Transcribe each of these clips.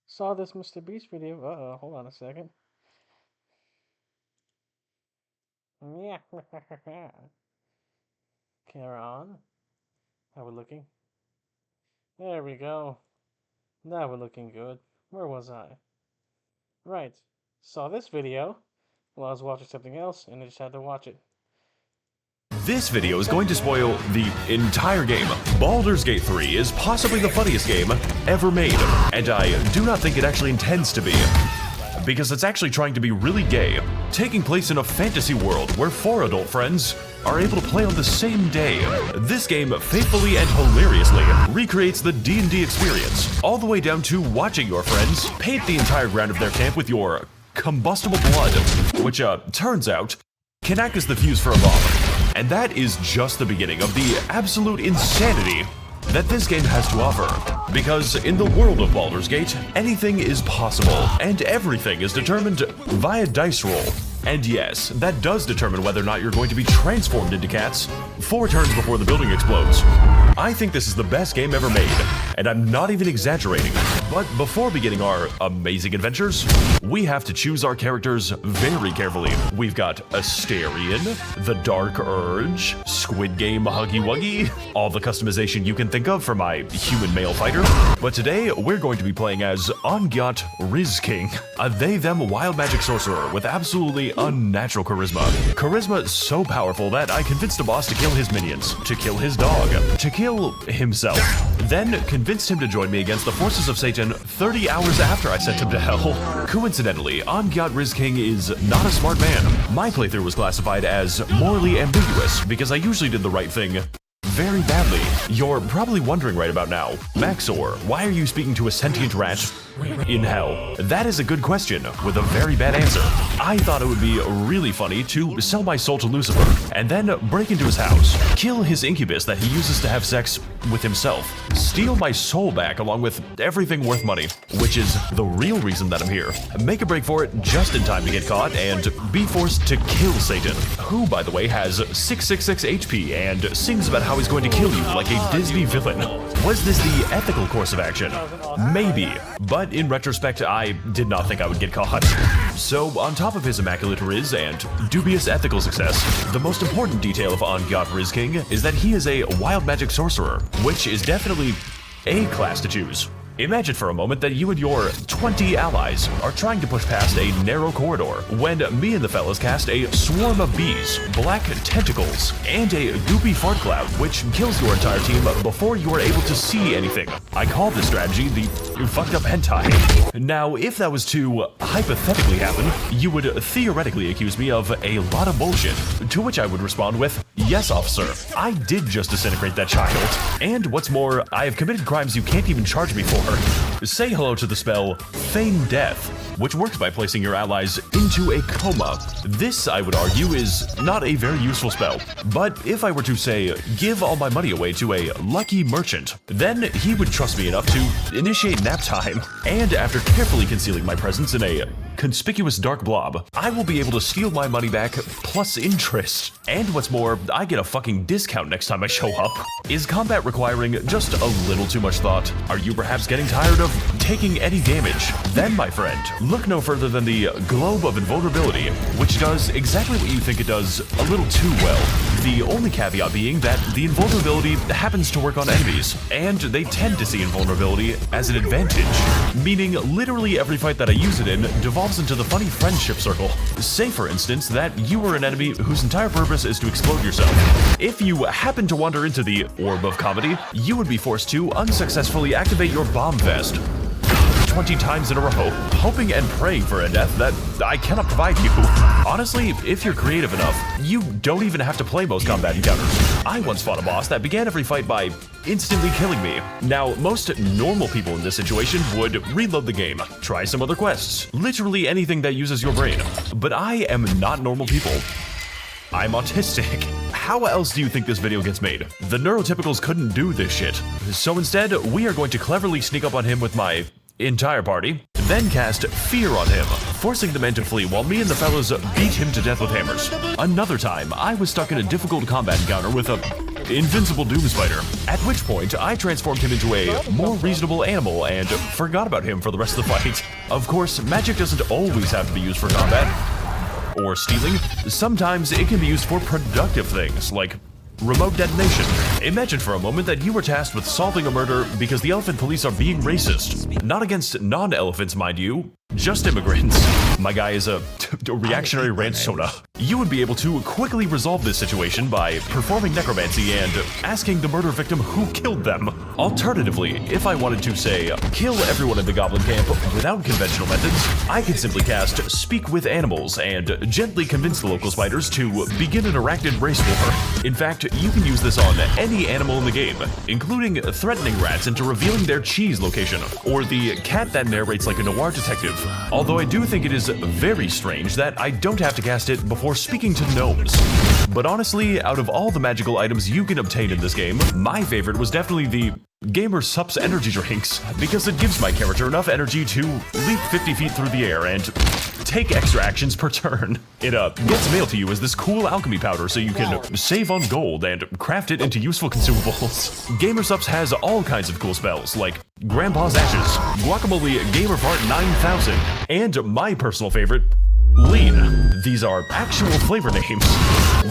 Saw this Mr. Beast video. Hold on a second. Yeah. Camera on. How we looking? There we go. Now we're looking good. Where was I? Right. Saw this video while I was watching something else, and I just had to watch it. This video is going to spoil the entire game. Baldur's Gate 3 is possibly the funniest game ever made, and I do not think it actually intends to be, because it's actually trying to be really gay, taking place in a fantasy world where 4 adult friends are able to play on the same day. This game faithfully and hilariously recreates the D&D experience, all the way down to watching your friends paint the entire ground of their camp with your combustible blood, which, turns out, can act as the fuse for a bomb. And that is just the beginning of the absolute insanity that this game has to offer. Because in the world of Baldur's Gate, anything is possible, and everything is determined via dice roll. And yes, that does determine whether or not you're going to be transformed into cats 4 turns before the building explodes. I think this is the best game ever made, and I'm not even exaggerating. But before beginning our amazing adventures, we have to choose our characters very carefully. We've got Asterion, the Dark Urge, Squid Game Huggy Wuggy, all the customization you can think of for my human male fighter. But today, we're going to be playing as Ongyat Rizking, a they-them wild magic sorcerer with absolutely unnatural charisma. Charisma so powerful that I convinced a boss to kill his minions, to kill his dog, to kill himself, then convinced him to join me against the forces of Satan 30 hours after I sent him to hell. Coincidentally, Ongyat Rizking is not a smart man. My playthrough was classified as morally ambiguous because I usually did the right thing very badly. You're probably wondering right about now, Max0r, why are you speaking to a sentient rat in hell? That is a good question with a very bad answer. I thought it would be really funny to sell my soul to Lucifer and then break into his house, kill his incubus that he uses to have sex with himself, steal my soul back along with everything worth money, which is the real reason that I'm here, make a break for it just in time to get caught and be forced to kill Satan, who, by the way, has 666 HP and sings about how he's going to kill you like a Disney villain. Was this the ethical course of action? Maybe, but in retrospect, I did not think I would get caught. So, on top of his immaculate riz and dubious ethical success, the most important detail of Ongyat Rizking is that he is a wild magic sorcerer, which is definitely a class to choose. Imagine for a moment that you and your 20 allies are trying to push past a narrow corridor when me and the fellas cast a swarm of bees, black tentacles, and a goopy fart cloud which kills your entire team before you are able to see anything. I call this strategy the fucked up hentai. Now, if that was to hypothetically happen, you would theoretically accuse me of a lot of bullshit, to which I would respond with, yes, officer, I did just disintegrate that child. And what's more, I have committed crimes you can't even charge me for. Say hello to the spell Feign Death, which works by placing your allies into a coma. This, I would argue, is not a very useful spell, but if I were to say, give all my money away to a lucky merchant, then he would trust me enough to initiate nap time, and after carefully concealing my presence in a conspicuous dark blob, I will be able to steal my money back plus interest. And what's more, I get a fucking discount next time I show up. Is combat requiring just a little too much thought? Are you perhaps getting tired of taking any damage? Then, my friend, look no further than the Globe of Invulnerability, which does exactly what you think it does a little too well. The only caveat being that the invulnerability happens to work on enemies, and they tend to see invulnerability as an advantage, meaning literally every fight that I use it in devolves into the funny friendship circle. Say, for instance, that you are an enemy whose entire purpose is to explode yourself. If you happen to wander into the Orb of Comedy, you would be forced to unsuccessfully activate your bomb vest 20 times in a row, hoping and praying for a death that I cannot provide you. Honestly, if you're creative enough, you don't even have to play most combat encounters. I once fought a boss that began every fight by instantly killing me. Now, most normal people in this situation would reload the game, try some other quests, literally anything that uses your brain. But I am not normal people. I'm autistic. How else do you think this video gets made? The neurotypicals couldn't do this shit. So instead, we are going to cleverly sneak up on him with my entire party, then cast Fear on him, forcing the men to flee while me and the fellows beat him to death with hammers. Another time, I was stuck in a difficult combat encounter with a invincible Doom Spider, at which point I transformed him into a more reasonable animal and forgot about him for the rest of the fight. Of course, magic doesn't always have to be used for combat or stealing. Sometimes it can be used for productive things, like remote detonation. Imagine for a moment that you were tasked with solving a murder because the elephant police are being racist. Not against non-elephants, mind you, just immigrants. My guy is a reactionary ranch soda. You would be able to quickly resolve this situation by performing necromancy and asking the murder victim who killed them. Alternatively, if I wanted to, say, kill everyone in the goblin camp without conventional methods, I could simply cast Speak with Animals and gently convince the local spiders to begin an arachnid race war. In fact, you can use this on any animal in the game, including threatening rats into revealing their cheese location, or the cat that narrates like a noir detective. Although I do think it is very strange that I don't have to cast it before speaking to gnomes. But honestly, out of all the magical items you can obtain in this game, my favorite was definitely the Gamer Sups energy drinks, because it gives my character enough energy to leap 50 feet through the air and take extra actions per turn. It gets mailed to you as this cool alchemy powder so you can save on gold and craft it into useful consumables. Gamer Sups has all kinds of cool spells like Grandpa's Ashes, Guacamole Gamer Fart 9000, and my personal favorite, Lean. These are actual flavor names.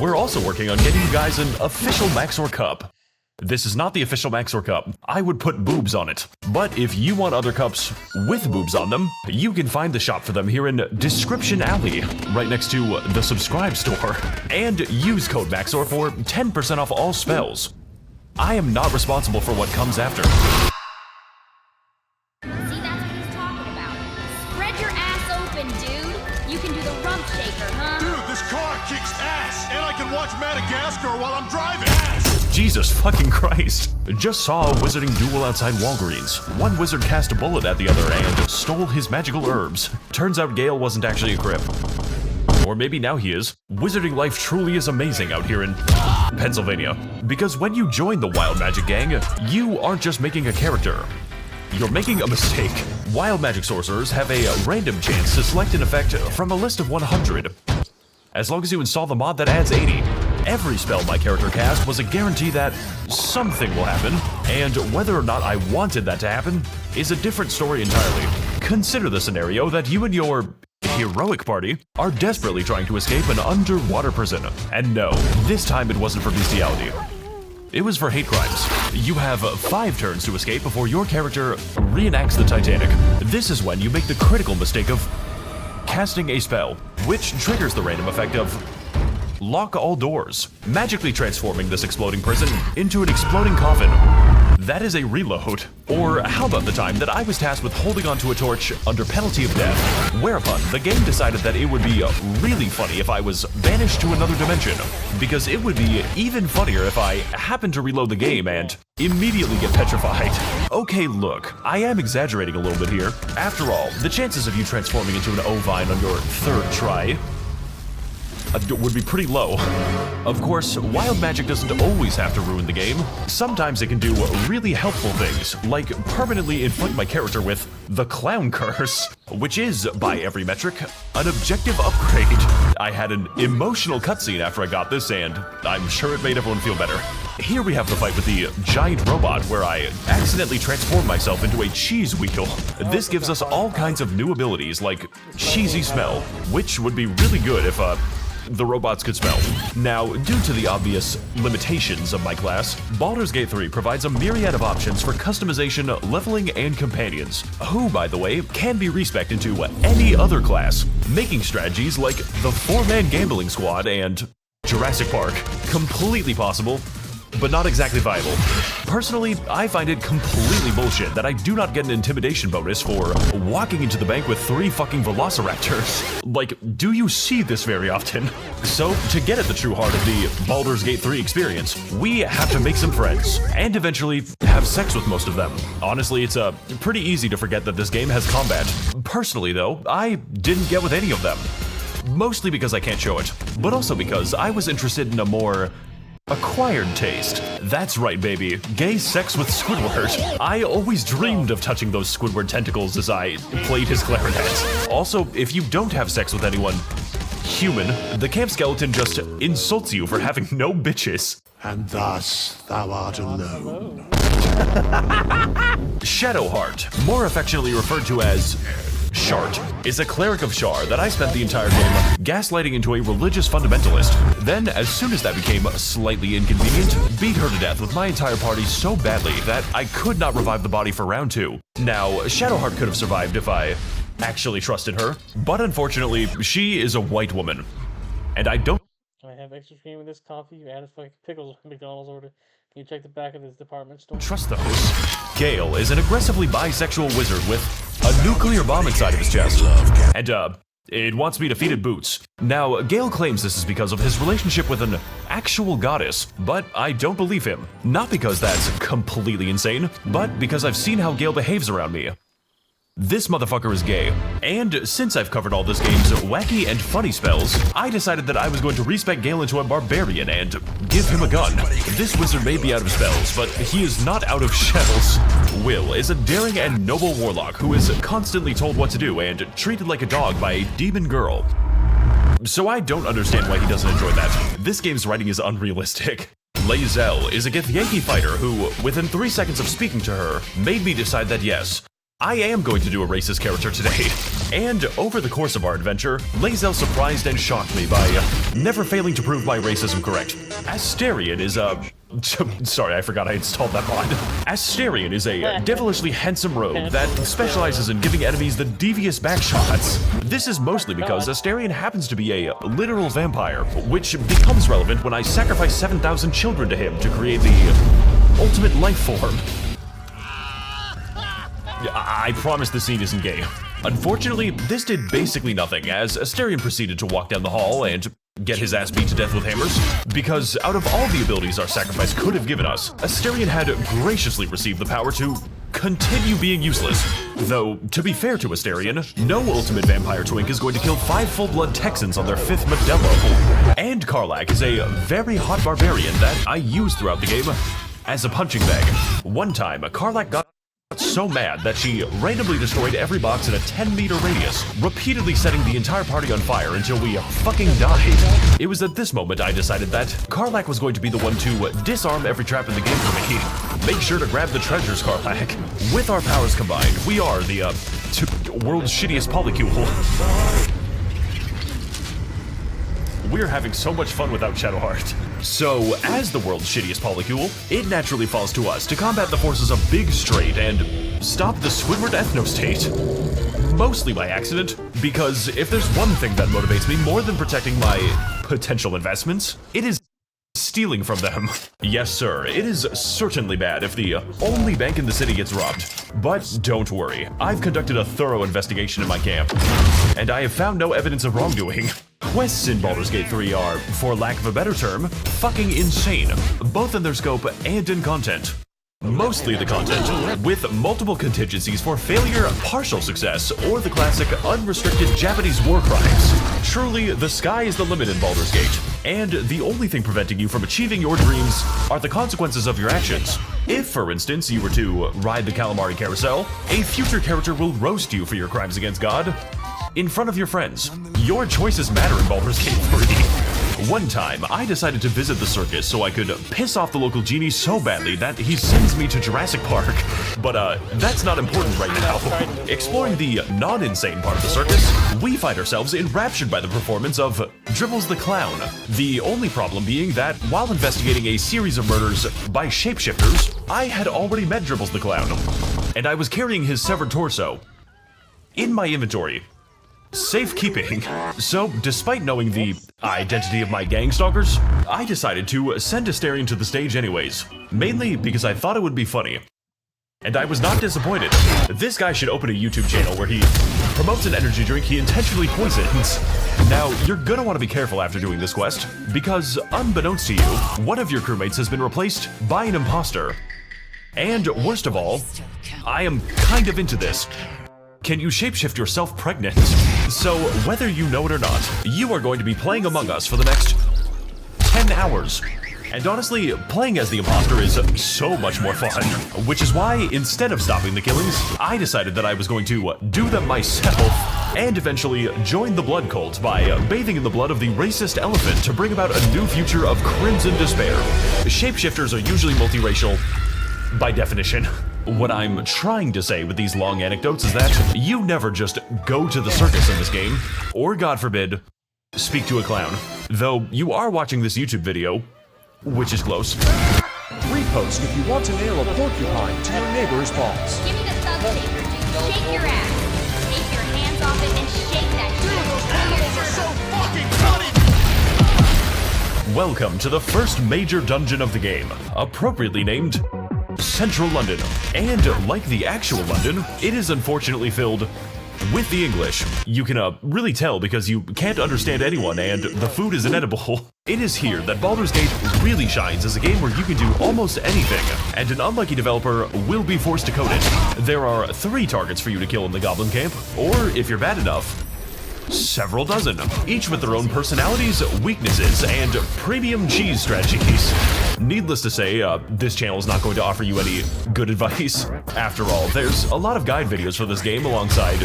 We're also working on getting you guys an official Max0r cup. This is not the official Max0r cup. I would put boobs on it. But if you want other cups with boobs on them, you can find the shop for them here in Description Alley, right next to the subscribe store. And use code Max0r for 10% off all spells. I am not responsible for what comes after. See, that's what he's talking about. Spread your ass open, dude. You can do the rump shaker, huh? Dude, this car kicks ass, and I can watch Madagascar while I'm driving. Ass! Jesus fucking Christ. Just saw a wizarding duel outside Walgreens. One wizard cast a bullet at the other and stole his magical herbs. Turns out Gale wasn't actually a crip. Or maybe now he is. Wizarding life truly is amazing out here in Pennsylvania. Because when you join the Wild Magic Gang, you aren't just making a character. You're making a mistake. Wild magic sorcerers have a random chance to select an effect from a list of 100. As long as you install the mod that adds 80. Every spell my character cast was a guarantee that something will happen, and whether or not I wanted that to happen is a different story entirely. Consider the scenario that you and your heroic party are desperately trying to escape an underwater prison. And no, this time it wasn't for bestiality. It was for hate crimes. You have 5 turns to escape before your character reenacts the Titanic. This is when you make the critical mistake of casting a spell, which triggers the random effect of Lock All Doors, magically transforming this exploding prison into an exploding coffin. That is a reload. Or how about the time that I was tasked with holding onto a torch under penalty of death, whereupon the game decided that it would be really funny if I was banished to another dimension, because it would be even funnier if I happened to reload the game and immediately get petrified. Okay, look, I am exaggerating a little bit here. After all, the chances of you transforming into an ovine on your 3rd try would be pretty low. Of course, wild magic doesn't always have to ruin the game. Sometimes it can do really helpful things, like permanently inflict my character with the Clown Curse, which is, by every metric, an objective upgrade. I had an emotional cutscene after I got this, and I'm sure it made everyone feel better. Here we have the fight with the giant robot, where I accidentally transformed myself into a cheese wheel. This gives us all kinds of new abilities, like cheesy smell, which would be really good if, the robots could smell. Now, due to the obvious limitations of my class, Baldur's Gate 3 provides a myriad of options for customization, leveling, and companions, who, by the way, can be respec'd into any other class, making strategies like the 4-man gambling squad and Jurassic Park completely possible, but not exactly viable. Personally, I find it completely bullshit that I do not get an intimidation bonus for walking into the bank with 3 fucking velociraptors. Like, do you see this very often? So, to get at the true heart of the Baldur's Gate 3 experience, we have to make some friends, and eventually have sex with most of them. Honestly, it's pretty easy to forget that this game has combat. Personally though, I didn't get with any of them. Mostly because I can't show it, but also because I was interested in a more acquired taste. That's right, baby. Gay sex with Squidward. I always dreamed of touching those Squidward tentacles as I played his clarinet. Also, if you don't have sex with anyone human, the camp skeleton just insults you for having no bitches. and thus thou art alone. Shadowheart, more affectionately referred to as Shart, is a cleric of Shar that I spent the entire game gaslighting into a religious fundamentalist. Then, as soon as that became slightly inconvenient, beat her to death with my entire party so badly that I could not revive the body for round 2. Now, Shadowheart could have survived if I actually trusted her, but unfortunately, she is a white woman. And I don't Can I have extra cream in this coffee? You added fucking pickles with McDonald's order. Can you check the back of this department store? trust those. Gale is an aggressively bisexual wizard with a nuclear bomb inside of his chest. And, it wants me to feed it boots. Now, Gale claims this is because of his relationship with an actual goddess, but I don't believe him. Not because that's completely insane, but because I've seen how Gale behaves around me. This motherfucker is gay. And since I've covered all this game's wacky and funny spells, I decided that I was going to respec Gale into a barbarian and give him a gun. This wizard may be out of spells, but he is not out of shells. Will is a daring and noble warlock who is constantly told what to do and treated like a dog by a demon girl. So I don't understand why he doesn't enjoy that. This game's writing is unrealistic. Lae'zel is a Githyanki fighter who, within 3 seconds of speaking to her, made me decide that yes, I am going to do a racist character today. And over the course of our adventure, Lae'zel surprised and shocked me by never failing to prove my racism correct. Asterion is a... Sorry, I forgot I installed that mod. Asterion is a devilishly handsome rogue that specializes in giving enemies the devious backshots. This is mostly because Asterion happens to be a literal vampire, which becomes relevant when I sacrifice 7,000 children to him to create the ultimate life form. I promise the scene isn't gay. Unfortunately, this did basically nothing as Asterion proceeded to walk down the hall and get his ass beat to death with hammers. Because out of all the abilities our sacrifice could have given us, Asterion had graciously received the power to continue being useless. Though, to be fair to Asterion, no ultimate vampire twink is going to kill 5 full-blood Texans on their 5th Modelo. And Karlach is a very hot barbarian that I use throughout the game as a punching bag. One time, Karlach got so mad that she randomly destroyed every box in a 10-meter radius, repeatedly setting the entire party on fire until we fucking died. It was at this moment I decided that Karlach was going to be the one to disarm every trap in the game for me. Make sure to grab the treasures, Karlach. With our powers combined, we are the, world's shittiest polycule. We're having so much fun without Shadowheart. So, as the world's shittiest polycule, it naturally falls to us to combat the forces of Big Straight and stop the Squidward ethno-state. Mostly by accident, because if there's one thing that motivates me more than protecting my potential investments, it is stealing from them. Yes, sir, it is certainly bad if the only bank in the city gets robbed. But don't worry, I've conducted a thorough investigation in my camp, and I have found no evidence of wrongdoing. Quests in Baldur's Gate 3 are, for lack of a better term, fucking insane, both in their scope and in content. Mostly the content, with multiple contingencies for failure, partial success, or the classic unrestricted Japanese war crimes. Truly, the sky is the limit in Baldur's Gate, and the only thing preventing you from achieving your dreams are the consequences of your actions. If, for instance, you were to ride the calamari carousel, a future character will roast you for your crimes against God in front of your friends. Your choices matter in Baldur's Gate 3. One time, I decided to visit the circus so I could piss off the local genie so badly that he sends me to Jurassic Park. But, that's not important right now. Exploring the non-insane part of the circus, we find ourselves enraptured by the performance of Dribbles the Clown. The only problem being that, while investigating a series of murders by shapeshifters, I had already met Dribbles the Clown, and I was carrying his severed torso in my inventory. Safekeeping. So, despite knowing the identity of my gang stalkers, I decided to send Asterion to the stage anyways. Mainly because I thought it would be funny. And I was not disappointed. This guy should open a YouTube channel where he promotes an energy drink he intentionally poisons. Now, you're gonna want to be careful after doing this quest, because unbeknownst to you, one of your crewmates has been replaced by an imposter. And worst of all, I am kind of into this. Can you shapeshift yourself pregnant? So, whether you know it or not, you are going to be playing Among Us for the next 10 hours. And honestly, playing as the imposter is so much more fun. Which is why, instead of stopping the killings, I decided that I was going to do them myself. and eventually join the blood cult by bathing in the blood of the racist elephant to bring about a new future of crimson despair. Shapeshifters are usually multiracial by definition. What I'm trying to say with these long anecdotes is that you never just go to the circus in this game, or God forbid, speak to a clown. Though you are watching this YouTube video, which is close. Repost if you want to nail a porcupine to your neighbor's balls. Give me the thug shaker, dude. Shake your ass. Take your hands off it and shake that shit. Welcome to the first major dungeon of the game, appropriately named Central London. And like the actual London, it is unfortunately filled with the English. You can really tell because you can't understand anyone and the food is inedible. It is here that Baldur's Gate really shines as a game where you can do almost anything, and an unlucky developer will be forced to code it. There are 3 targets for you to kill in the Goblin Camp, or if you're bad enough, several dozen, each with their own personalities, weaknesses, and premium cheese strategies. Needless to say, this channel is not going to offer you any good advice. After all, there's a lot of guide videos for this game alongside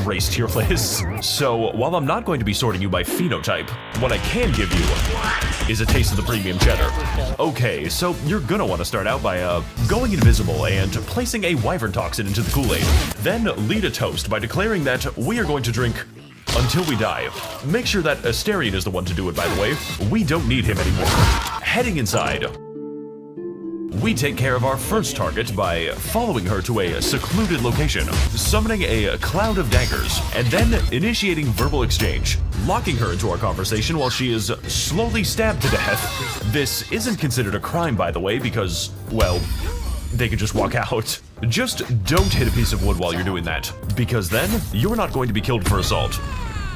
race tier lists. So while I'm not going to be sorting you by phenotype, what I can give you is a taste of the premium cheddar. Okay, so you're gonna want to start out by going invisible and placing a wyvern toxin into the Kool-Aid. Then lead a toast by declaring that we are going to drink until we die. Make sure that Asterion is the one to do it, by the way. We don't need him anymore. Heading inside, we take care of our first target by following her to a secluded location, summoning a cloud of daggers, and then initiating verbal exchange, locking her into our conversation while she is slowly stabbed to death. This isn't considered a crime, by the way, because, well, they could just walk out. Just don't hit a piece of wood while you're doing that, because then you're not going to be killed for assault.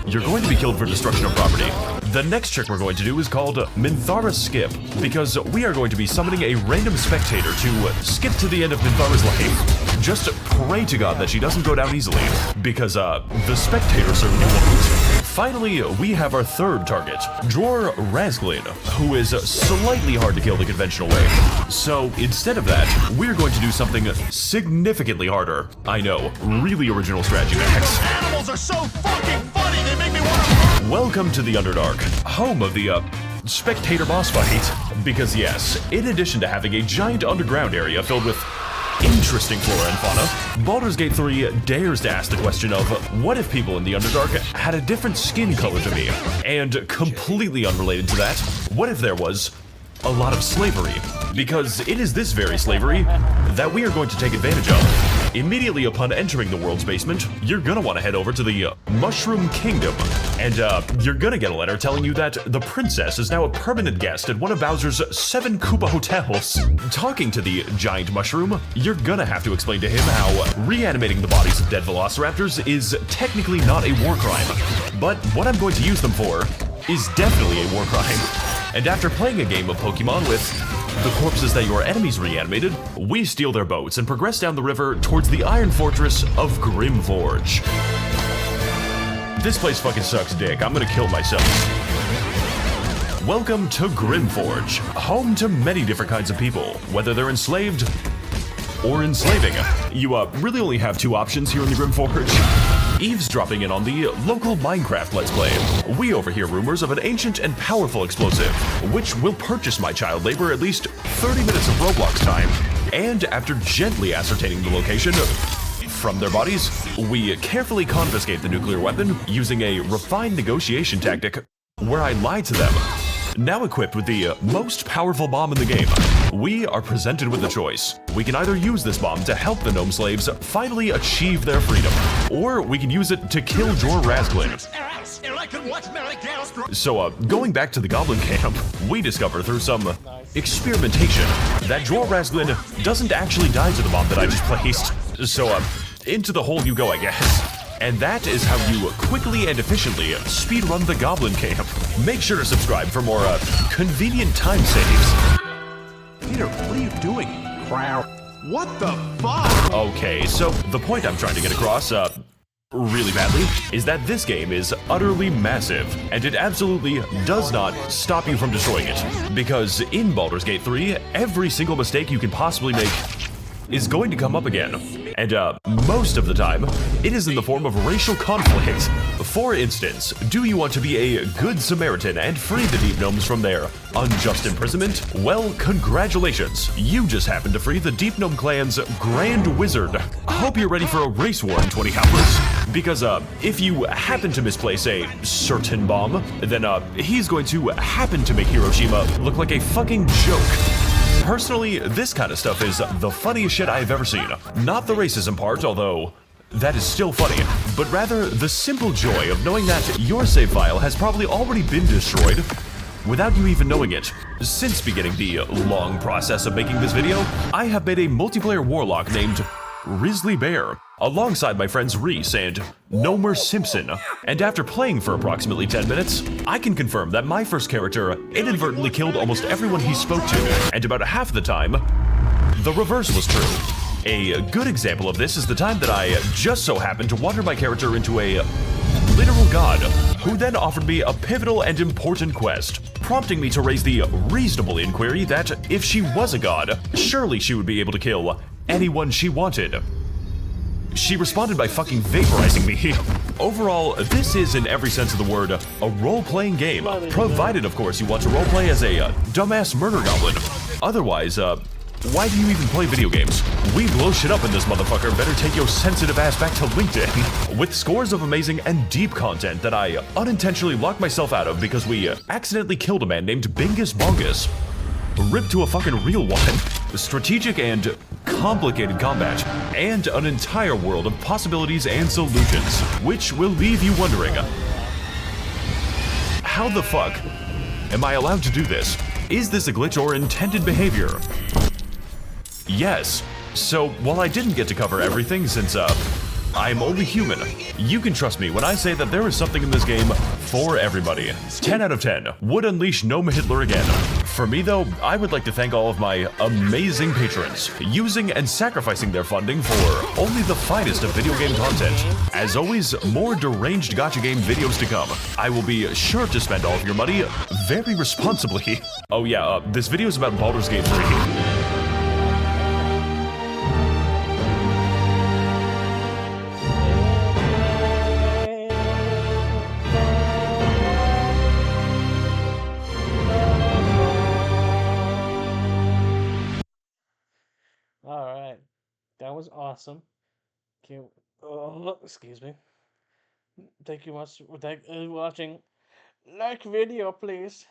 You're going to be killed for destruction of property. The next trick we're going to do is called Minthara's Skip, because we are going to be summoning a random spectator to skip to the end of Minthara's life. Just pray to God that she doesn't go down easily, because the spectator certainly won't. Finally, we have our third target, Dror Razglin, who is slightly hard to kill the conventional way. So instead of that, we're going to do something significantly harder. I know, really original strategy, Max. Animals are so fucking funny, they make me want to... Welcome to the Underdark, home of the, spectator boss fight. Because yes, in addition to having a giant underground area filled with interesting flora and fauna, Baldur's Gate 3 dares to ask the question of, what if people in the Underdark had a different skin color to me? And completely unrelated to that, what if there was a lot of slavery? Because it is this very slavery that we are going to take advantage of. Immediately upon entering the world's basement, you're gonna want to head over to the Mushroom Kingdom, and you're gonna get a letter telling you that the princess is now a permanent guest at one of Bowser's 7 Koopa hotels. Talking to the giant mushroom, you're gonna have to explain to him how reanimating the bodies of dead velociraptors is technically not a war crime, but what I'm going to use them for is definitely a war crime. And after playing a game of Pokemon with the corpses that your enemies reanimated, we steal their boats and progress down the river towards the Iron Fortress of Grimforge. This place fucking sucks dick. I'm gonna kill myself. Welcome to Grimforge, home to many different kinds of people, whether they're enslaved or enslaving. You really only have 2 options here in the Grimforge. Eavesdropping in on the local Minecraft Let's Play. We overhear rumors of an ancient and powerful explosive, which will purchase my child labor at least 30 minutes of Roblox time. And after gently ascertaining the location from their bodies, we carefully confiscate the nuclear weapon using a refined negotiation tactic where I lie to them. Now equipped with the most powerful bomb in the game, we are presented with a choice. We can either use this bomb to help the gnome slaves finally achieve their freedom, or we can use it to kill Dror Razglin. So, going back to the Goblin Camp, we discover through some experimentation that Dror Razglin doesn't actually die to the bomb that I just placed. So, into the hole you go, I guess. And that is how you quickly and efficiently speedrun the Goblin Camp. Make sure to subscribe for more convenient time saves. Peter, what are you doing? Crowd. What the fuck? Okay, so the point I'm trying to get across, really badly, is that this game is utterly massive, and it absolutely does not stop you from destroying it. Because in Baldur's Gate 3, every single mistake you can possibly make is going to come up again. And most of the time, it is in the form of racial conflict. For instance, do you want to be a good Samaritan and free the Deep Gnomes from their unjust imprisonment? Well, congratulations. You just happened to free the Deep Gnome clan's Grand Wizard. I hope you're ready for a race war in 20 hours. Because if you happen to misplace a certain bomb, then he's going to happen to make Hiroshima look like a fucking joke. Personally, this kind of stuff is the funniest shit I've ever seen. Not the racism part, although that is still funny, but rather the simple joy of knowing that your save file has probably already been destroyed without you even knowing it. Since beginning the long process of making this video, I have made a multiplayer warlock named Risley Bear, alongside my friends Reese and Nomer Simpson. And after playing for approximately 10 minutes, I can confirm that my first character inadvertently killed almost everyone he spoke to, and about half the time, the reverse was true. A good example of this is the time that I just so happened to water my character into a literal god, who then offered me a pivotal and important quest, prompting me to raise the reasonable inquiry that if she was a god, surely she would be able to kill anyone she wanted. She responded by fucking vaporizing me. Overall, this is, in every sense of the word, a role-playing game, provided, of course, you want to roleplay as a dumbass murder goblin. Otherwise, why do you even play video games? We blow shit up in this motherfucker, better take your sensitive ass back to LinkedIn. With scores of amazing and deep content that I unintentionally locked myself out of because we accidentally killed a man named Bingus Bongus. Rip to a fucking real one. Strategic and complicated combat, and an entire world of possibilities and solutions, which will leave you wondering, how the fuck am I allowed to do this? Is this a glitch or intended behavior? Yes. So, while I didn't get to cover everything since, I'm only human, you can trust me when I say that there is something in this game for everybody. 10 out of 10 would unleash Gnome Hitler again. For me though, I would like to thank all of my amazing patrons, using and sacrificing their funding for only the finest of video game content. As always, more deranged gacha game videos to come. I will be sure to spend all of your money very responsibly. Oh yeah, this video is about Baldur's Gate 3. Alright, that was awesome. Okay, excuse me. Thank you much for watching. Like video, please.